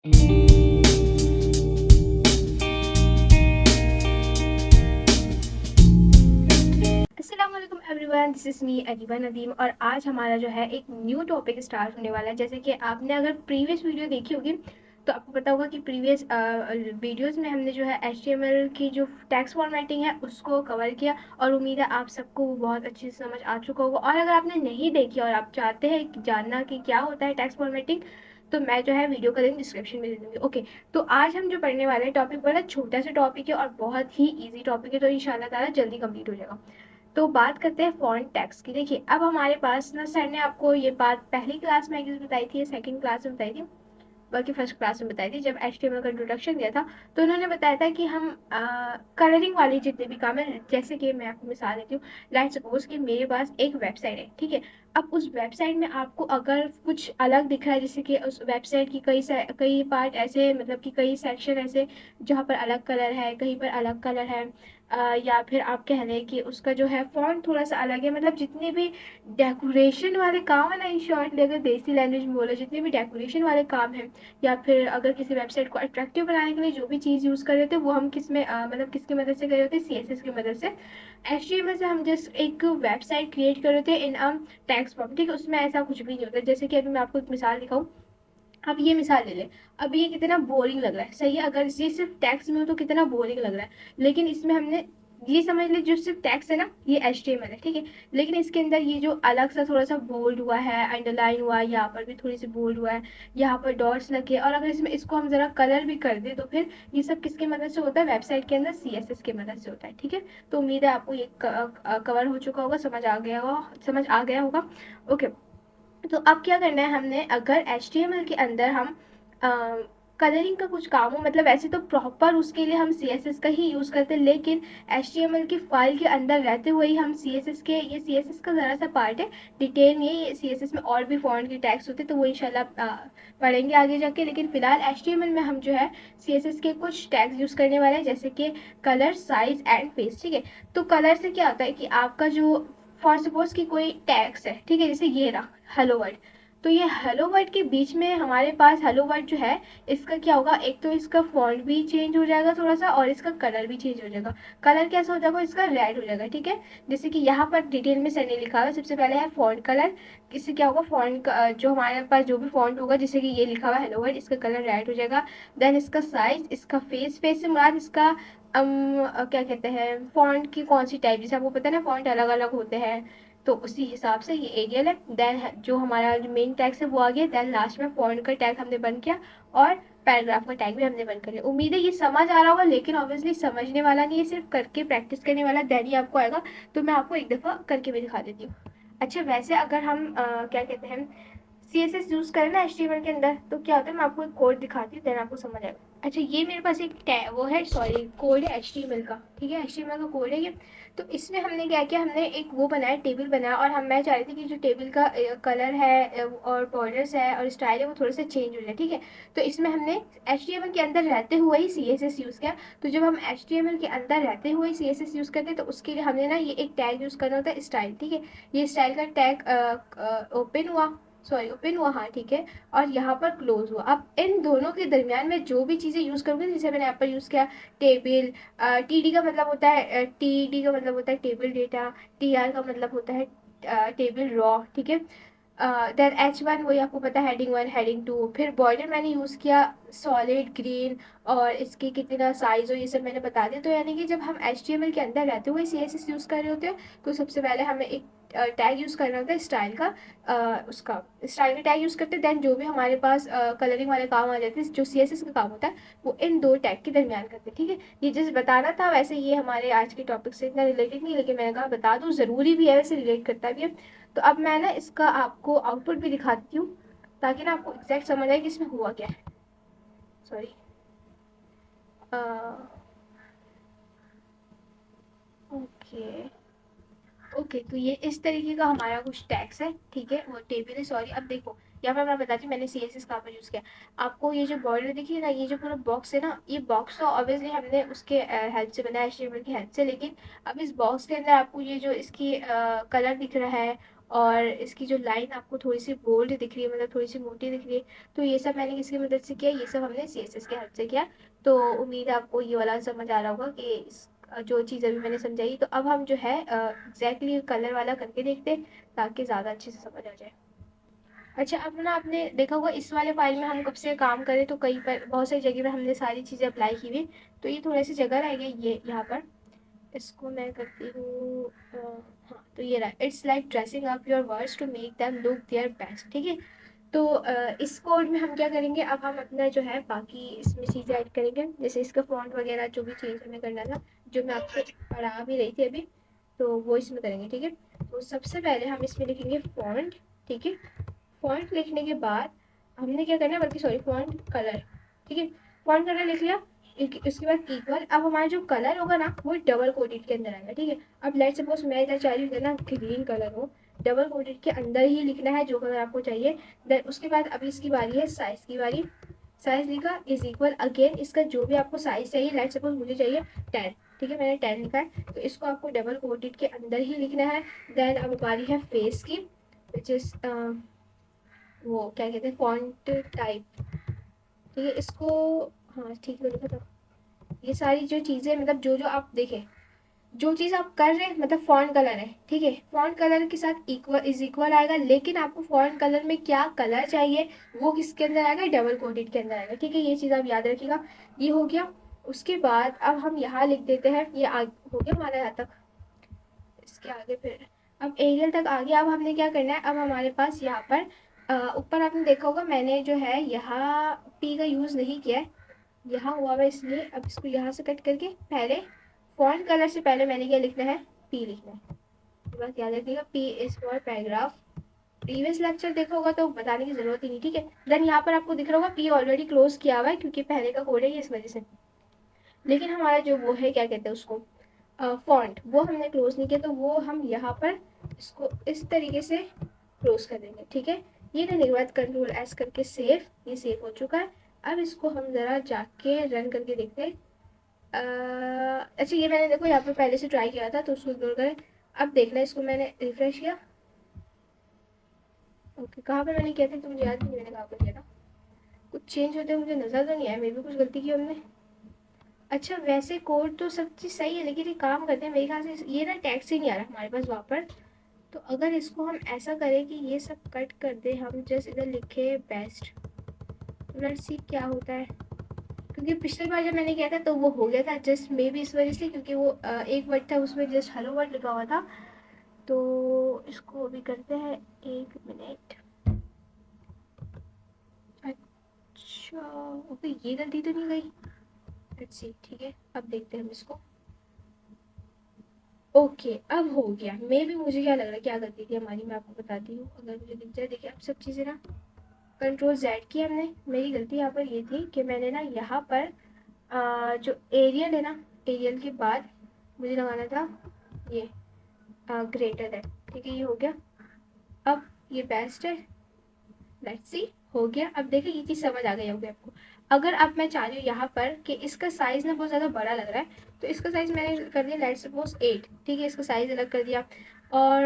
अस्सलाम वालेकुम everyone, this is me Areeba Nadeem और आज हमारा जो है एक न्यू टॉपिक स्टार्ट होने वाला है। जैसे कि आपने अगर प्रीवियस वीडियो देखी होगी तो आपको पता होगा कि प्रीवियस वीडियोस में हमने जो है एचटीएमएल की जो टेक्स्ट फॉर्मेटिंग है उसको कवर किया और उम्मीद है आप सबको वो बहुत अच्छे से समझ आ चुका होगा। और अगर आपने नहीं देखी और आप चाहते हैं जानना कि क्या होता है टेक्स्ट फॉर्मेटिंग, तो मैं जो है वीडियो का लिंक डिस्क्रिप्शन में दे दूँगी। ओके, तो आज हम जो पढ़ने वाले हैं टॉपिक बड़ा छोटा सा टॉपिक है और बहुत ही ईजी टॉपिक है, तो इंशाल्लाह ताला जल्दी कंप्लीट हो जाएगा। तो बात करते हैं फॉन्ट टैग्स की। देखिए, अब हमारे पास ना सर ने आपको ये बात पहली क्लास में बताई थी या सेकंड क्लास में बताई थी, बल्कि फर्स्ट क्लास में बताई थी जब एचटीएमएल का इंट्रोडक्शन दिया था। तो उन्होंने बताया था कि हम कलरिंग वाली जितने भी काम है, जैसे कि मैं आपको मिसाल देती हूँ। लेट्स सपोज कि मेरे पास एक वेबसाइट है, ठीक है। अब उस वेबसाइट में आपको अगर कुछ अलग दिख रहा है, जैसे कि उस वेबसाइट की कई पार्ट ऐसे, मतलब कि कई सेक्शन ऐसे जहाँ पर अलग कलर है, कहीं पर अलग कलर है, या फिर आप कह लें कि उसका जो है फॉन्ट थोड़ा सा अलग है, मतलब जितने भी डेकोरेशन वाले काम है ना, इन शॉर्ट अगर देसी लैंग्वेज में बोले, जितने भी डेकोरेशन वाले काम हैं, या फिर अगर किसी वेबसाइट को अट्रैक्टिव बनाने के लिए जो भी चीज़ यूज़ कर रहे थे वो हम किस में मतलब किसकी मदद से कर रहे थे, सीएसएस की मदद से। एचटीएमएल से हम जस्ट एक वेबसाइट क्रिएट कर रहे थे इन टेक्स्ट फॉर्म, ठीक है। उसमें ऐसा कुछ भी नहीं होता। जैसे कि अभी मैं आपको एक मिसाल दिखाऊँ, अब ये मिसाल ले लें। अब ये कितना बोरिंग लग रहा है, सही है। अगर ये सिर्फ टेक्स्ट में हो तो कितना बोरिंग लग रहा है, लेकिन इसमें हमने ये समझ ले, जो सिर्फ टेक्स्ट है ना, ये एचटीएमएल है, ठीक है। लेकिन इसके अंदर ये जो अलग सा थोड़ा सा बोल्ड हुआ है, अंडरलाइन हुआ है, यहाँ पर भी थोड़ी सी बोल्ड हुआ है, यहाँ पर डॉट्स लगे, और अगर इसमें इसको हम जरा कलर भी कर दे तो फिर ये सब किसकी मदद से होता है, वेबसाइट के अंदर सीएसएस की मदद से होता है, ठीक है। तो उम्मीद है आपको ये कवर हो चुका होगा, समझ आ गया होगा। ओके, तो अब क्या करना है हमने, अगर एचटीएमएल के अंदर हम कलरिंग का कुछ काम हो, मतलब वैसे तो प्रॉपर उसके लिए हम सीएसएस का ही यूज़ करते हैं, लेकिन एचटीएमएल की फाइल के अंदर रहते हुए ही हम सीएसएस के, ये सीएसएस का ज़रा सा पार्ट है, डिटेल में ये सीएसएस में और भी फॉन्ट के टैग्स होते हैं, तो वो इंशाल्लाह पढ़ेंगे आगे जाके। लेकिन फिलहाल एचटीएमएल में हम जो है सीएसएस के कुछ टैग्स यूज़ करने वाले हैं, जैसे कि कलर, साइज एंड फेस, ठीक है। तो कलर से क्या होता है कि आपका जो, फॉर सपोज कि कोई टैग्स है, ठीक है, जैसे ये रहा हेलो वर्ड, तो ये हेलो वर्ड के बीच में हमारे पास हेलो वर्ड जो है, इसका क्या होगा, एक तो इसका फॉन्ट भी चेंज हो जाएगा थोड़ा सा, और इसका कलर भी चेंज हो जाएगा। कलर कैसा हो जाएगा, इसका रेड हो जाएगा, ठीक है। जैसे कि यहाँ पर डिटेल में सर ने लिखा हुआ है, सबसे पहले है फॉन्ट कलर। इससे क्या होगा, फॉन्ट का जो हमारे पास जो भी फॉन्ट होगा, जैसे कि ये लिखा हुआ है हेलो वर्ड, इसका कलर रेड हो जाएगा। देन इसका साइज, इसका फेस से मुराद इसका क्या कहते हैं, फॉन्ट की कौन सी टाइप, जैसे आपको पता है ना फॉन्ट अलग अलग होते हैं, तो उसी हिसाब से ये एरियल है। देन जो हमारा जो मेन टैग्स है वो आ गया। देन लास्ट में फॉन्ट का टैग हमने बंद किया और पैराग्राफ का टैग भी हमने बंद कर लिया। उम्मीद है ये समझ आ रहा होगा, लेकिन ऑब्वियसली समझने वाला नहीं है, सिर्फ करके प्रैक्टिस करने वाला, देन ही आपको आएगा। तो मैं आपको एक दफ़ा करके भी दिखा देती हूँ। अच्छा, वैसे अगर हम क्या कहते हैं, सीएसएस यूज़ करें ना एचटीएमएल के अंदर, तो क्या होता है, मैं आपको एक कोड दिखाती हूँ, देन आपको समझ आएगा। अच्छा, ये मेरे पास एक वो है, सॉरी, कोड है एचटीएमएल का, ठीक है, एचटीएमएल का कोड है ये। तो इसमें हमने क्या किया, हमने एक वो बनाया, टेबल बनाया, और मैं चाह रही थी कि जो टेबल का कलर है और बॉर्डर्स है और स्टाइल है वो थोड़ा सा चेंज हो जाए, ठीक है। तो इसमें हमने एचटीएमएल के अंदर रहते हुए ही सीएसएस यूज़ किया। तो जब हम एचटीएमएल के अंदर रहते हुए ही सीएसएस यूज़ करते हैं, तो उसके लिए हमने ना ये एक टैग यूज़ करना होता है, स्टाइल, ठीक है। ये स्टाइल का टैग ओपन हुआ, सॉरी ओपन हुआ, हाँ ठीक है, और यहाँ पर क्लोज हुआ। अब इन दोनों के दरमियान में जो भी चीज़ें यूज़ करूँगी, जैसे मैंने यहाँ पर यूज़ किया टेबल, टीडी का मतलब होता है, टीडी का मतलब होता है टेबल डेटा, टीआर का मतलब होता है टेबल रॉ, ठीक है। देन H1 वही आपको पता है, हेडिंग 1 हेडिंग 2। फिर बॉर्डर मैंने यूज़ किया सॉलिड ग्रीन, और इसकी कितना साइज़ हो ये सब मैंने बता दिया। तो यानी कि जब हम HTML के अंदर रहते हुए CSS यूज़ कर रहे होते हैं, तो सबसे पहले हमें एक टैग यूज़ करना होता है स्टाइल का, उसका स्टाइल का टैग यूज़ करते हैं। देन जो भी हमारे पास कलरिंग वाले काम आ जाते हैं, जो CSS का काम होता है, वो इन दो टैग के दरमियान करते हैं, ठीक है। ये जस्ट बताना था, वैसे ये हमारे आज के टॉपिक से इतना रिलेटेड नहीं, लेकिन मैंने कहा बता दूँ, ज़रूरी भी है, वैसे रिलेट करता भी है। तो अब मैं ना इसका आपको आउटपुट भी दिखाती हूँ, ताकि ना आपको एग्जैक्ट समझ आए कि इसमें हुआ क्या है। सॉरी, ओके ओके, तो ये इस तरीके का हमारा कुछ टैक्स है, ठीक है, वो टेबल है, सॉरी। अब देखो, यहाँ पर मैं बताती हूँ मैंने सी एस एस कहाँ पर यूज़ किया। आपको ये जो बॉर्डर देखिए ना, ये जो पूरा बॉक्स है ना, ये बॉक्स तो ऑब्वियसली हमने उसके हेल्प से बनाया, HTML की हेल्प से, लेकिन अब इस बॉक्स के अंदर आपको ये जो इसकी कलर दिख रहा है, और इसकी जो लाइन आपको थोड़ी सी बोल्ड दिख रही है, मतलब थोड़ी सी मोटी दिख रही है। तो ये सब मैंने किसकी मदद से किया, ये सब हमने CSS के हेल्प से किया। तो उम्मीद है आपको ये वाला समझ आ रहा होगा कि जो चीज़ अभी मैंने समझाई। तो अब हम जो है एग्जैक्टली कलर वाला करके देखते हैं, ताकि ज़्यादा अच्छे से समझ आ जाए। अच्छा, अब ना आपने देखा होगा इस वाले फाइल में हम कब से काम करें, तो कहीं पर बहुत सारी जगह पर हमने सारी चीज़ें अप्लाई की हुई। तो ये थोड़ा सी जगह रह गई ये यहाँ पर, इसको मैं करती हूँ हाँ, तो ये रहा, it's like dressing up your words to make them look their best. ठीक है। तो इस कोड में हम क्या करेंगे, अब हम अपना जो है बाकी इसमें चीज़ें ऐड करेंगे, जैसे इसका फॉन्ट वगैरह जो भी चेंज हमें करना था, जो मैं आपको पढ़ा भी रही थी अभी, तो वो इसमें करेंगे। ठीक है। तो सबसे पहले हम इसमें लिखेंगे फॉन्ट। ठीक है। फॉन्ट लिखने के बाद हमने क्या करना है, बल्कि सॉरी, फॉन्ट कलर। ठीक है। फॉन्ट कलर लिख लिया। उसके बाद इक्वल, अब हमारा जो कलर होगा ना वो डबल कोटेड के अंदर आएगा। ठीक है। अब लेट सपोज मैं इधर चाह रही हूँ ना ग्रीन कलर हो, डबल कोटेड के अंदर ही लिखना है जो कलर आपको चाहिए। देन उसके बाद अभी इसकी बारी है साइज की बारी। साइज लिखा इज इक्वल, अगेन इसका जो भी आपको साइज चाहिए, लेट सपोज मुझे चाहिए 10। ठीक है, मैंने 10 लिखा है, तो इसको आपको डबल कोटेड के अंदर ही लिखना है। देन अब बारी है फेस की, विच इज वो क्या कहते हैं, फॉन्ट टाइप। ठीक है, इसको, हाँ ठीक है लिखा था। ये सारी जो चीज़ें, मतलब जो जो आप देखें, जो चीज़ आप कर रहे हैं, मतलब फॉन्ट कलर है। ठीक है, फॉन्ट कलर के साथ इक्वल इज इक्वल आएगा, लेकिन आपको फॉन्ट कलर में क्या कलर चाहिए वो किसके अंदर आएगा, डबल कोटेड के अंदर आएगा। ठीक है, ये चीज़ आप याद रखिएगा। ये हो गया। उसके बाद अब हम यहाँ लिख देते हैं, ये हो गया हमारा यहाँ तक। इसके आगे फिर अब एरियल तक आ गया। अब हमने क्या करना है, अब हमारे पास यहाँ पर ऊपर आपने देखा होगा मैंने जो है यहाँ पी का यूज़ नहीं किया है, यहाँ हुआ हुआ, इसलिए अब इसको यहाँ से कट करके पहले फॉन्ट कलर से पहले मैंने क्या लिखना है, पी लिखना है। बस याद रखिएगा, P is for paragraph. Previous lecture देखा होगा तो बताने की जरूरत ही नहीं। ठीक है। देन यहाँ पर आपको दिख रहा होगा पी ऑलरेडी क्लोज किया हुआ है, क्योंकि पहले का कोड है ये, इस वजह से। लेकिन हमारा जो वो है, क्या कहते हैं उसको, फॉन्ट, वो हमने क्लोज नहीं किया, तो वो हम यहाँ पर इसको इस तरीके से क्लोज कर देंगे। ठीक है। ये करने के बाद कंट्रोल एस करके सेव, ये सेव हो चुका है। अब इसको हम ज़रा जाके रन करके देखते हैं। अच्छा, ये मैंने देखो यहाँ पर पहले से ट्राई किया था, तो उसको इग्नोर करें। अब देखना, इसको मैंने रिफ्रेश किया। ओके, कहाँ पर मैंने किया था तो मुझे याद नहीं मैंने कहाँ पर किया था। कुछ चेंज होते मुझे नज़र तो नहीं आया, मे भी कुछ गलती की हमने। अच्छा, वैसे कोड तो सब चीज़ सही है, लेकिन एक काम करते हैं, मेरे ख्याल से ये ना टैक्स ही नहीं आ रहा हमारे पास वहाँ पर। तो अगर इसको हम ऐसा करें कि ये सब कट कर दे, हम जस्ट इधर लिखे बेस्ट, लेट्स सी क्या होता है। क्योंकि पिछली बार जब मैंने किया था तो वो हो गया था, जस्ट मे बी इस वजह से, क्योंकि वो एक वर्ड था उसमें जस्ट हेलो वर्ड लिखा हुआ था। तो इसको अभी करते हैं, 1 मिनट। अच्छा, ओके, ये गलती तो नहीं गई। Let's see. ठीक है, अब देखते हैं हम इसको। ओके, अब हो गया। मे भी मुझे क्या लग रहा है क्या गलती थी हमारी, मैं आपको बताती हूँ अगर मुझे दिख जाए। देखिए अब सब चीज़ें ना कंट्रोल जेड की हमने, मेरी गलती यहाँ पर ये थी कि मैंने ना यहाँ पर जो एरियल है ना, एरियल के बाद मुझे लगाना था ये ग्रेटर है। ठीक है, ये हो गया। अब ये बेस्ट है, लेट्स सी, हो गया। अब देखिए ये चीज़ समझ आ गई होगी आपको। अगर अब मैं चाह रही हूँ यहाँ पर कि इसका साइज़ ना बहुत ज़्यादा बड़ा लग रहा है, तो इसका साइज़ मैंने कर दिया लेट्स सपोज 8। ठीक है, इसका साइज़ अलग कर दिया। और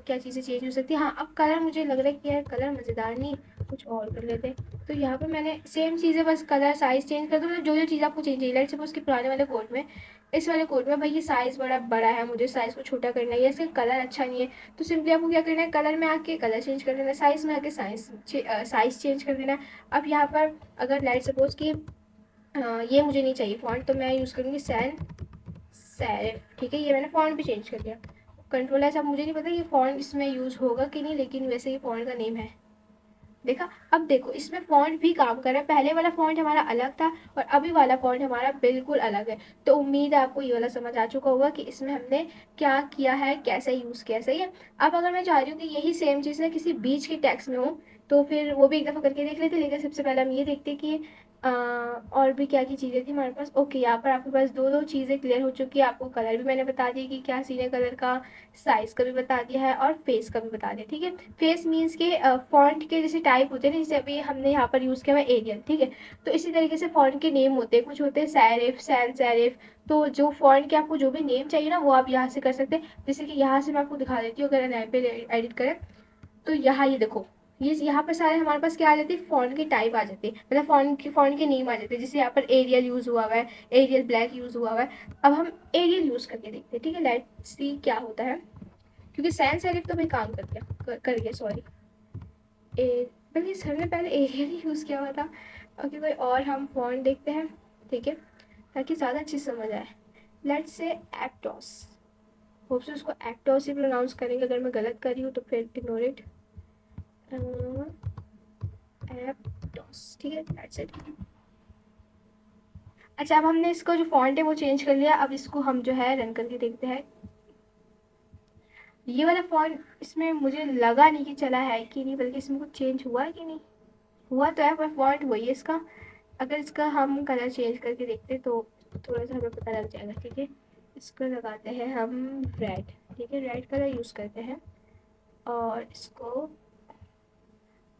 क्या चीज़ें चेंज हो सकती है, हाँ, अब कलर मुझे लग रहा है कि यार कलर मज़ेदार नहीं, कुछ और कर लेते हैं। तो यहाँ पर मैंने सेम चीज़ें, बस कलर साइज़ चेंज कर दो, मतलब जो जो चीज़ आपको चेंज चाहिए। लेट्स सपोज कि पुराने वाले कोड में, इस वाले कोड में भाई ये साइज़ बड़ा बड़ा है, मुझे साइज़ को छोटा करना है, या इसका कलर अच्छा नहीं है, तो सिंपली आपको क्या करना है, कलर में आके कलर चेंज कर देना है, साइज़ में आके साइज़ चेंज कर देना है। अब यहाँ पर अगर लेट्स सपोज कि ये मुझे नहीं चाहिए फॉन्ट, तो मैं यूज़ करूँगी सेरिफ। ठीक है, ये मैंने फॉन्ट भी चेंज कर दिया। कंट्रोल है, सब मुझे नहीं पता ये फॉन्ट इसमें यूज़ होगा कि नहीं, लेकिन वैसे ये फॉन्ट का नेम है। देखा, अब देखो इसमें फॉन्ट भी काम कर रहा है। पहले वाला फॉन्ट हमारा अलग था और अभी वाला फॉन्ट हमारा बिल्कुल अलग है। तो उम्मीद है आपको ये वाला समझ आ चुका होगा कि इसमें हमने क्या किया है, कैसे यूज़ किया। सही है। अब अगर मैं चाह रही हूँ कि यही सेम चीज़ ना किसी बीच के टेक्स्ट में हो, तो फिर वो भी एक दफ़ा करके देख लेते, लेकिन सबसे पहले हम ये देखते कि और भी क्या-क्या चीज़ें थी हमारे पास। ओके, यहाँ पर आपके पास 2-2 चीज़ें क्लियर हो चुकी है। आपको कलर भी मैंने बता दिया कि क्या सीन है कलर का, साइज़ का भी बता दिया है और फेस का भी बता दिया, ठीक है। फेस मीन्स के फ़ॉन्ट के जैसे टाइप होते हैं ना, जैसे अभी हमने यहाँ पर यूज़ किया हुआ है एरियल, ठीक है। तो इसी तरीके से फ़ॉन्ट के नेम होते हैं, कुछ होते हैं सेरिफ, सैन सेरिफ। तो जो फ़ॉन्ट के आपको जो भी नेम चाहिए ना, वो आप यहाँ से कर सकते हैं। जैसे कि यहाँ से मैं आपको दिखा देती हूँ, अगर यहाँ पे एडिट करें, तो यहाँ ये देखो, ये यहाँ पर सारे हमारे पास क्या आ जाती है, फ़ॉन्ट की टाइप आ जाती है, मतलब फ़ॉन्ट के नेम आ जाते हैं। जैसे यहाँ पर एरियल यूज़ हुआ हुआ है, एरियल ब्लैक यूज़ हुआ हुआ है। अब हम एरियल यूज़ करके देखते हैं, ठीक है। लेट्स सी क्या होता है, क्योंकि सैंस सेरिफ तो भाई काम कर गया, कर गया, सॉरी। बल्कि सर ने पहले एरियल ही यूज़ किया हुआ था। ओके, कोई और हम फ़ॉन्ट देखते हैं, ठीक है, ताकि ज़्यादा अच्छी समझ आए। लेट्स से एक्टोस, होप से उसको एक्टोस ही प्रोनाउंस करेंगे, अगर मैं गलत कर रही हूँ तो फिर इग्नोर इट। एप्टोस, ठीक है, दैट्स इट। अच्छा, अब हमने इसको जो फॉन्ट है वो चेंज कर लिया। अब इसको हम जो है रन करके देखते हैं। ये वाला फॉन्ट इसमें मुझे लगा नहीं कि चला है कि नहीं, बल्कि इसमें कुछ चेंज हुआ है कि नहीं। हुआ तो है, पर फॉन्ट वही है इसका। अगर इसका हम कलर चेंज करके देखते तो थोड़ा सा हमें पता लग जाएगा, ठीक है। इसको लगाते हैं हम रेड, ठीक है, रेड कलर यूज़ करते हैं और इसको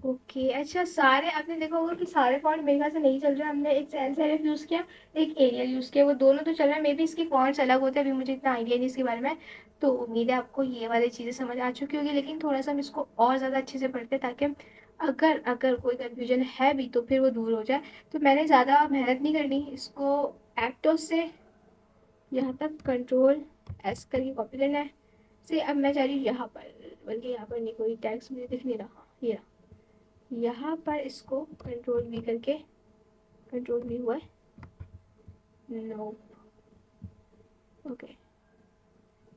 ओके। अच्छा, सारे आपने देखा होगा कि सारे फॉन्ट मेरे ख्याल से नहीं चल रहे हैं। हमने एक सैन सेरिफ यूज़ किया, एक एरियल यूज़ किया, वो दोनों तो चल रहे हैं। मे बी इसके फॉन्ट्स अलग होते हैं, अभी मुझे इतना आइडिया नहीं इसके बारे में। तो उम्मीद है आपको ये वाली चीज़ें समझ आ चुकी होगी, लेकिन थोड़ा सा हम इसको और ज़्यादा अच्छे से पढ़ते हैं, ताकि अगर अगर कोई कन्फ्यूजन है भी तो फिर वो दूर हो जाए। तो मैंने ज़्यादा मेहनत नहीं करनी, इसको एक्टोस से यहाँ तक कंट्रोल एस करके कॉपी करना है। से अब मैं जा रही हूँ यहाँ पर, बल्कि यहाँ पर नहीं, कोई टैक्स मुझे दिख नहीं रहा, ये रहा। यहाँ पर इसको कंट्रोल वी करके, कंट्रोल वी हुआ है, नो, ओके।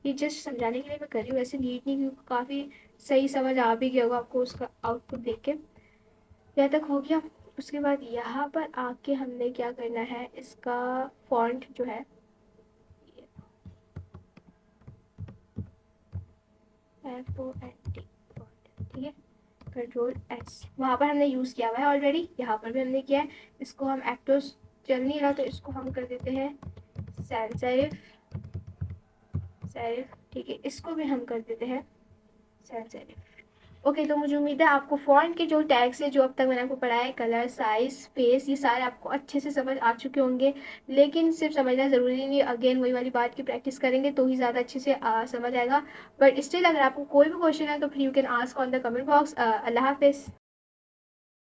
ये जस्ट समझाने के लिए मैं कर रही हूँ, ऐसे नीट नहीं, क्योंकि काफ़ी सही समझ आ भी गया होगा आपको उसका आउटपुट देख के। यहाँ तक हो गया। उसके बाद यहाँ पर आके हमने क्या करना है, इसका फॉन्ट जो है FONT फॉन्ट, ठीक है, कंट्रोल एस, वहाँ पर हमने यूज़ किया हुआ है ऑलरेडी, यहाँ पर भी हमने किया है। इसको हम एक्टोस चल नहीं रहा, तो इसको हम कर देते हैं सैन सेरिफ, सेरिफ, ठीक है, इसको भी हम कर देते हैं सैन सेरिफ। ओके, तो मुझे उम्मीद है आपको फ़ॉन्ट के जो टैग्स है, जो अब तक मैंने आपको पढ़ाया है, कलर, साइज़, स्पेस, ये सारे आपको अच्छे से समझ आ चुके होंगे। लेकिन सिर्फ समझना ज़रूरी नहीं है, अगेन वही वाली बात की प्रैक्टिस करेंगे तो ही ज़्यादा अच्छे से समझ आएगा। बट स्टिल अगर आपको कोई भी क्वेश्चन है तो फिर you can ask on the comment box. अल्लाह हाफ़िज़।